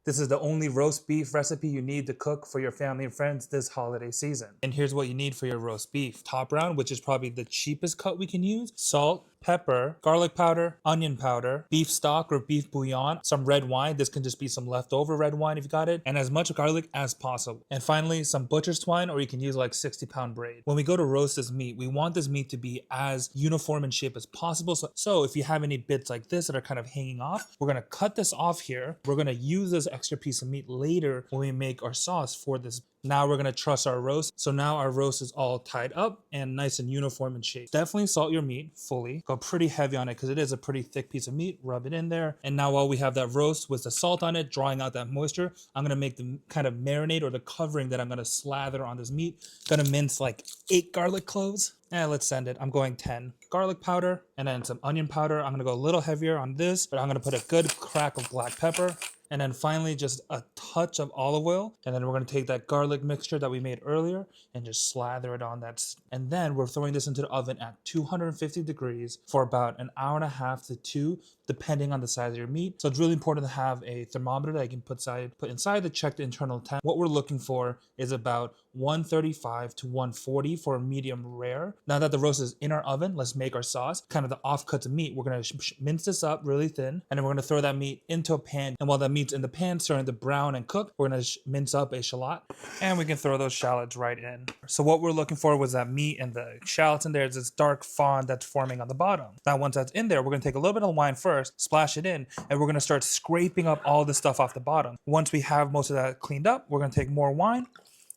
This is the only roast beef recipe you need to cook for your family and friends this holiday season. And here's what you need for your roast beef. Top round, which is probably the cheapest cut we can use, salt, pepper, garlic powder, onion powder, beef stock or beef bouillon, some red wine. This can just be some leftover red wine if you got it, and as much garlic as possible. And finally, some butcher's twine, or you can use like 60-pound braid. When we go to roast this meat, we want this meat to be as uniform in shape as possible. So if you have any bits like this that are kind of hanging off, we're gonna cut this off here. We're gonna use this extra piece of meat later when we make our sauce for this. Now we're gonna truss our roast. So now our roast is all tied up and nice and uniform in shape. Definitely salt your meat fully. Go pretty heavy on it because it is a pretty thick piece of meat. Rub it in there. And now while we have that roast with the salt on it, drawing out that moisture, I'm gonna make the kind of marinade or the covering that I'm gonna slather on this meat. Gonna mince like 8 garlic cloves. Let's send it. I'm going 10. Garlic powder and then some onion powder. I'm gonna go a little heavier on this, but I'm gonna put a good crack of black pepper. And then finally, just a touch of olive oil. And then we're going to take that garlic mixture that we made earlier and just slather it on that. And then we're throwing this into the oven at 250 degrees for about an hour and a half to 2, depending on the size of your meat. So it's really important to have a thermometer that you can put inside to check the internal temp. What we're looking for is about 135 to 140 for a medium rare. Now that the roast is in our oven, let's make our sauce. Kind of the offcuts of meat. We're going to mince this up really thin, and then we're going to throw that meat into a pan. And while that meat's in the pan starting to brown and cook, we're going to mince up a shallot, and we can throw those shallots right in. So what we're looking for was that meat and the shallots in there. There's this dark fond that's forming on the bottom. Now once that's in there, we're going to take a little bit of wine first, splash it in, and we're going to start scraping up all the stuff off the bottom. Once we have most of that cleaned up, we're going to take more wine,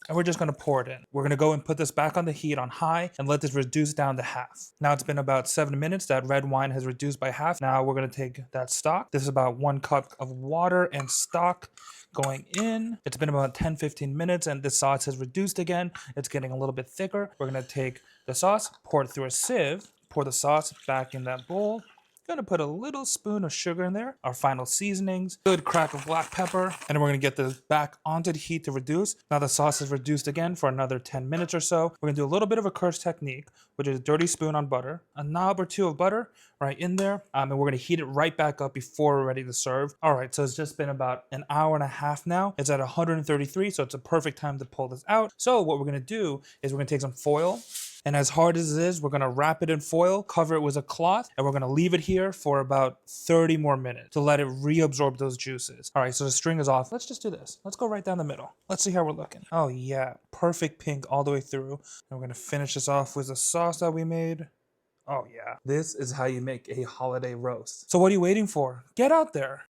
and we're just going to pour it in. We're going to go and put this back on the heat on high and let this reduce down to half. Now it's been about 7 minutes. That red wine has reduced by half. Now we're going to take that stock. This is about 1 cup of water and stock going in. It's been about 10-15 minutes and the sauce has reduced again. It's getting a little bit thicker. We're going to take the sauce, pour it through a sieve, pour the sauce back in that bowl. Gonna put a little spoon of sugar in there, our final seasonings, good crack of black pepper, and we're gonna get this back onto the heat to reduce. Now the sauce is reduced again for another 10 minutes or so. We're gonna do a little bit of a Kirsch technique, which is a dirty spoon on butter, a knob or 2 of butter right in there, and we're gonna heat it right back up before we're ready to serve. All right, so it's just been about an hour and a half now. It's at 133, so it's a perfect time to pull this out. So what we're gonna do is we're gonna take some foil, and as hard as it is, we're gonna wrap it in foil, cover it with a cloth, and we're gonna leave it here for about 30 more minutes to let it reabsorb those juices. All right, so the string is off. Let's just do this. Let's go right down the middle. Let's see how we're looking. Oh yeah, perfect pink all the way through. And we're gonna finish this off with the sauce that we made. Oh yeah, this is how you make a holiday roast. So what are you waiting for? Get out there.